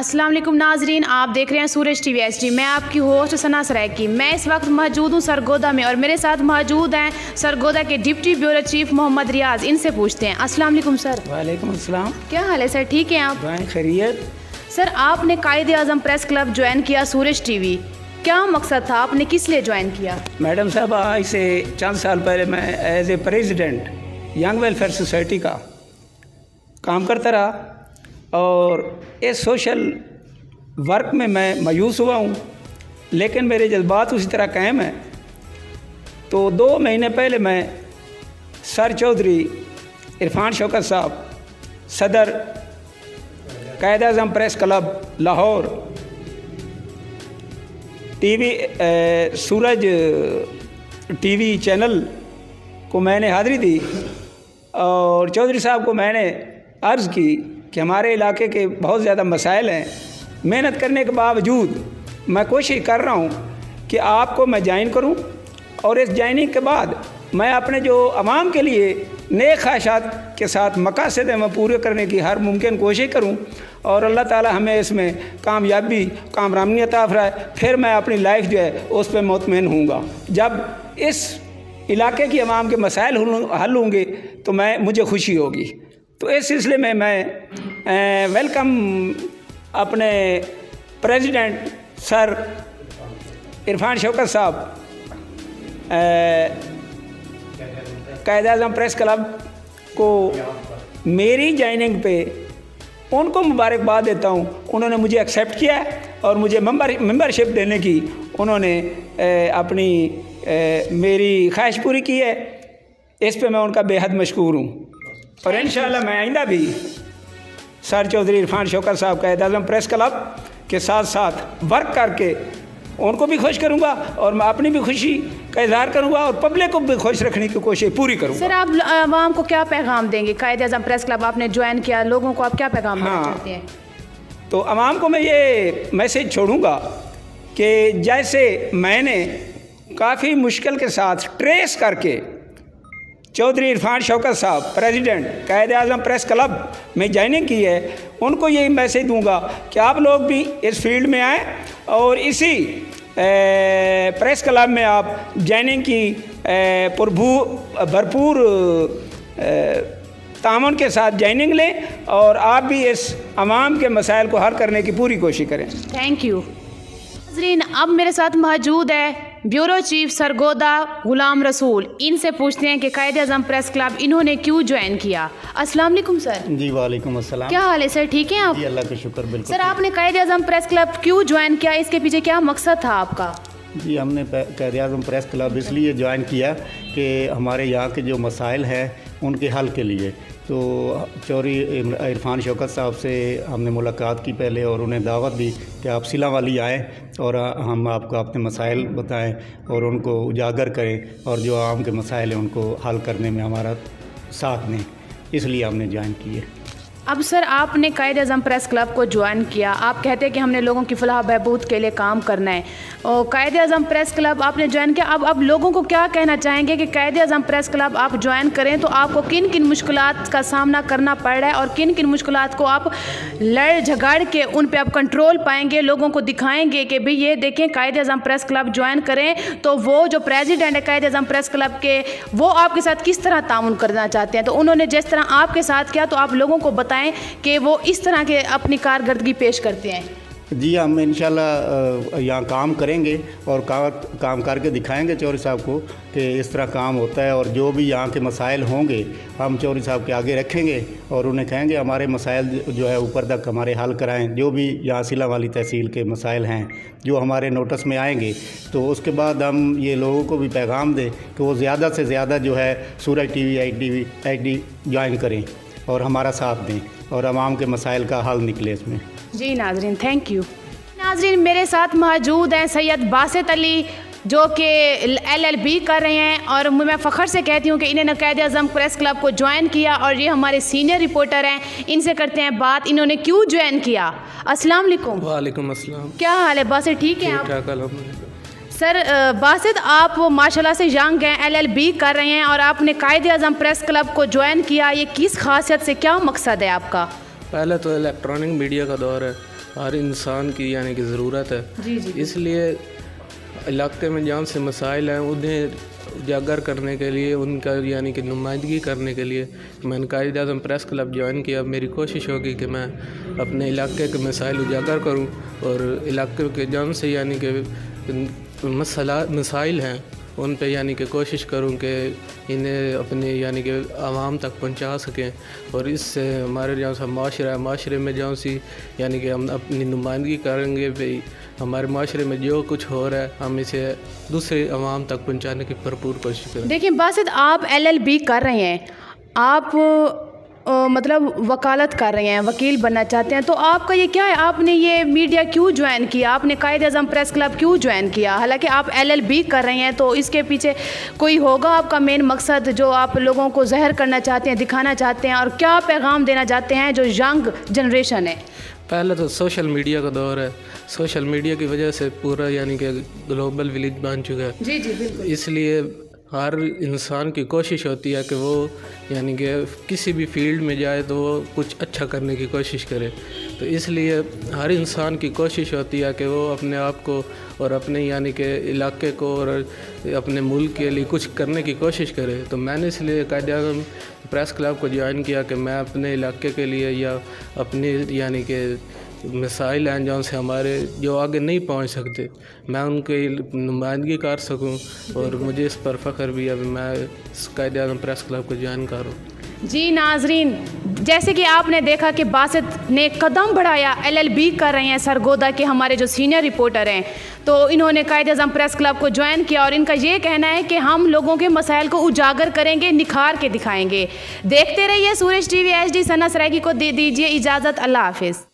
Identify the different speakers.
Speaker 1: अस्सलाम वालेकुम नाजरीन, आप देख रहे हैं सूरज टीवी HD। मैं आपकी होस्ट सना सरायकी। मैं इस वक्त मौजूद हूँ सरगोदा में और मेरे साथ मौजूद हैं सरगोदा के डिप्टी ब्यूरो चीफ मोहम्मद रियाज। इनसे पूछते हैं। अस्सलाम वालेकुम सर।
Speaker 2: वालेकुम अस्सलाम।
Speaker 1: क्या हाल है सर? ठीक हैं आप?
Speaker 2: खैरियत।
Speaker 1: सर, आपने कायदे आज़म प्रेस क्लब ज्वाइन किया सूरज टीवी, क्या मकसद था? आपने किस लिए ज्वाइन किया?
Speaker 2: मैडम साहब, आज से चंद साल पहले मैं as a president young welfare society का काम करता रहा और इस सोशल वर्क में मैं मायूस हुआ हूँ, लेकिन मेरे जज्बात उसी तरह कायम हैं। तो 2 महीने पहले मैं सर चौधरी इरफान शौकत साहब, सदर कायदे आज़म प्रेस क्लब लाहौर, टीवी सूरज टीवी चैनल को मैंने हाज़िरी दी और चौधरी साहब को मैंने अर्ज़ की कि हमारे इलाके के बहुत ज़्यादा मसाइल हैं। मेहनत करने के बावजूद मैं कोशिश कर रहा हूँ कि आपको मैं ज्वाइन करूँ और इस ज्वाइनिंग के बाद मैं अपने जो आवाम के लिए नेक ख्वाहिशात के साथ मकासद मैं पूरे करने की हर मुमकिन कोशिश करूँ और अल्लाह ताला हमें इसमें कामयाबी कामरानी अता फरमाए। फिर मैं अपनी लाइफ जो है उस पर मुतमईन हूँगा। जब इस इलाके की आवाम के मसाइल हल होंगे तो मुझे खुशी होगी। तो इस सिलसिले में मैं वेलकम अपने प्रेसिडेंट सर इरफान शौकत साहब कायदे आज़म प्रेस क्लब को मेरी ज्वाइनिंग पे उनको मुबारकबाद देता हूँ। उन्होंने मुझे एक्सेप्ट किया और मुझे मेंबरशिप देने की उन्होंने अपनी मेरी ख्वाहिश पूरी की है। इस पे मैं उनका बेहद मशकूर हूँ और इंशाअल्लाह मैं आइंदा भी सर चौधरी इरफान शौकत साहब कायदे आज़म प्रेस क्लब के साथ साथ वर्क करके उनको भी खुश करूंगा और मैं अपनी भी खुशी का इजहार करूंगा और पब्लिक को भी खुश रखने की कोशिश पूरी करूंगा।
Speaker 1: सर, आप आवाम को क्या पैगाम देंगे? कायदे आज़म प्रेस क्लब आपने ज्वाइन किया, लोगों को आप क्या पैगाम देना चाहते हैं?
Speaker 2: तो आवाम को मैं ये मैसेज छोड़ूंगा कि जैसे मैंने काफ़ी मुश्किल के साथ ट्रेस करके चौधरी इरफान शौकत साहब प्रेसिडेंट कायदे आज़म प्रेस क्लब में ज्वाइनिंग की है, उनको यही मैसेज दूंगा कि आप लोग भी इस फील्ड में आएँ और इसी प्रेस क्लब में आप ज्वाइनिंग की भरपूर तामन के साथ ज्वाइनिंग लें और आप भी इस अवाम के मसाइल को हल करने की पूरी कोशिश करें।
Speaker 1: Thank you. नाज़रीन, अब मेरे साथ मौजूद है ब्यूरो चीफ सरगोदा गुलाम रसूल। इनसे पूछते हैं कि कायदे आज़म प्रेस क्लब इन्होंने क्यों ज्वाइन किया। अस्सलाम वालेकुम सर।
Speaker 3: जी वालेकुम अस्सलाम।
Speaker 1: क्या हाल है सर? ठीक हैं आप?
Speaker 3: जी अल्लाह का शुक्र। बिल्कुल
Speaker 1: सर, आपने कायदे आज़म प्रेस क्लब क्यों ज्वाइन किया? इसके पीछे क्या मकसद था आपका?
Speaker 3: जी, हमने कायदे आज़म प्रेस क्लब इसलिए ज्वाइन किया कि हमारे यहाँ के जो मसाइल हैं उनके हल के लिए। तो चौधरी इरफान शौकत साहब से हमने मुलाकात की पहले और उन्हें दावत दी कि आप सिला वाली आएँ और हम आपको अपने मसाइल बताएं और उनको उजागर करें और जो आवाम के मसाइल हैं उनको हल करने में हमारा साथ दें। इसलिए हमने ज्वाइन किए।
Speaker 1: अब सर, आपने कायदे आज़म प्रेस क्लब को ज्वाइन किया, आप कहते हैं कि हमने लोगों की फलाह बहबूद के लिए काम करना है और कायदे आज़म प्रेस क्लब आपने ज्वाइन किया। अब लोगों को क्या कहना चाहेंगे कि कायदे आज़म प्रेस क्लब आप ज्वाइन करें तो आपको किन किन मुश्किलात का सामना करना पड़ रहा है और किन किन मुश्किलात को आप लड़ झगड़ के उन पर आप कंट्रोल पाएंगे, लोगों को दिखाएंगे कि भाई ये देखें कायदे आज़म प्रेस क्लब ज्वाइन करें तो वो जो प्रेसिडेंट है कायदे आज़म प्रेस क्लब के, वो आपके साथ किस तरह ताउन करना चाहते हैं। तो उन्होंने जिस तरह आपके साथ किया तो आप लोगों को बताएं कि वो इस तरह के अपनी कारकर्दगी पेश करते हैं।
Speaker 3: जी, हम इंशाल्लाह यहाँ काम करेंगे और काम करके दिखाएंगे चौधरी साहब को कि इस तरह काम होता है और जो भी यहाँ के मसाइल होंगे हम चौधरी साहब के आगे रखेंगे और उन्हें कहेंगे हमारे मसाइल जो है ऊपर तक हमारे हल कराएं। जो भी यहाँ सिला वाली तहसील के मसाइल हैं जो हमारे नोटिस में आएंगे तो उसके बाद हम ये लोगों को भी पैगाम दें कि वो ज़्यादा से ज़्यादा जो है सूरज टीवी HD ज्वाइन करें और हमारा साथ दें और आवाम के मसाइल का हल निकले इसमें। जी
Speaker 1: नाजरीन, थैंक यू। नाजरीन, मेरे साथ मौजूद हैं सैयद बासित अली जो कि LLB कर रहे हैं और मैं फ़ख्र से कहती हूँ कि इन्होंने कायदे आज़म प्रेस क्लब को ज्वाइन किया और ये हमारे सीनियर रिपोर्टर हैं। इनसे करते हैं बात, इन्होंने क्यों ज्वाइन किया। अस्सलाम वालेकुम।
Speaker 4: वालेकुम अस्सलाम।
Speaker 1: क्या हाल है बासित? ठीक है आप?
Speaker 4: ठीक, अल्हम्दुलिल्लाह।
Speaker 1: सर बासित, आप माशाल्लाह से यंग हैं, LLB कर रहे हैं और आपने कायदे आज़म प्रेस क्लब को ज्वाइन किया, ये किस खासियत से, क्या मकसद है आपका?
Speaker 4: पहले तो इलेक्ट्रॉनिक मीडिया का दौर है हर इंसान की यानी कि ज़रूरत है।
Speaker 1: जी जी।
Speaker 4: इसलिए इलाके में जहाँ से मसाइल हैं उन्हें उजागर करने के लिए, उनका यानी कि नुमाइंदगी करने के लिए मैंने कायद-ए-आज़म प्रेस क्लब ज्वाइन किया। मेरी कोशिश होगी कि मैं अपने इलाके के मसाइल उजागर करूं और इलाके के जहाँ से यानी कि मसाइल हैं उन पे यानी कि कोशिश करूं कि इन्हें अपने यानी कि आवाम तक पहुंचा सकें और इससे हमारे जहाँ सा माशरा है, माशरे में जहाँ सी यानी कि हम अपनी नुमाइंदगी करेंगे भाई, हमारे माशरे में जो कुछ हो रहा है हम इसे दूसरे आवाम तक पहुंचाने की भरपूर कोशिश करें।
Speaker 1: देखिए बासित, आप LLB कर रहे हैं, आप मतलब वकालत कर रहे हैं, वकील बनना चाहते हैं, तो आपका ये क्या है, आपने ये मीडिया क्यों ज्वाइन किया, आपने कायद-ए-आज़म प्रेस क्लब क्यों ज्वाइन किया? हालांकि आप LLB कर रहे हैं तो इसके पीछे कोई होगा आपका मेन मकसद जो आप लोगों को ज़हर करना चाहते हैं, दिखाना चाहते हैं, और क्या पैगाम देना चाहते हैं जो यंग जनरेशन है?
Speaker 4: पहले तो सोशल मीडिया का दौर है, सोशल मीडिया की वजह से पूरा यानी कि ग्लोबल विलेज बन चुका है।
Speaker 1: जी जी बिल्कुल।
Speaker 4: इसलिए हर इंसान की कोशिश होती है कि वो यानी कि किसी भी फील्ड में जाए तो वो कुछ अच्छा करने की कोशिश करे। तो इसलिए हर इंसान की कोशिश होती है कि वो अपने आप को और अपने यानी कि इलाके को और अपने मुल्क के लिए कुछ करने की कोशिश करे। तो मैंने इसलिए कायद-ए-आज़म प्रेस क्लब को ज्वाइन किया कि मैं अपने इलाके के लिए या अपनी यानी कि मसाइल हैं जहाँ से हमारे जो आगे नहीं पहुँच सकते, मैं उनकी नुमाइंदगी कर सकूँ और मुझे इस पर फ़ख्र भी है कि मैं कायद-ए-आज़म प्रेस क्लब को ज्वाइन करूँ।
Speaker 1: जी नाजरीन, जैसे कि आपने देखा कि बासित ने कदम बढ़ाया, LLB कर रहे हैं सरगोदा के हमारे जो सीनियर रिपोर्टर हैं, तो इन्होंने कायद-ए-आज़म प्रेस क्लब को ज्वाइन किया और इनका ये कहना है कि हम लोगों के मसाइल को उजागर करेंगे, निखार के दिखाएंगे। देखते रहिए सूरज TV HD। सना सराइकी को दे दीजिए इजाज़त। अल्लाह हाफिज़।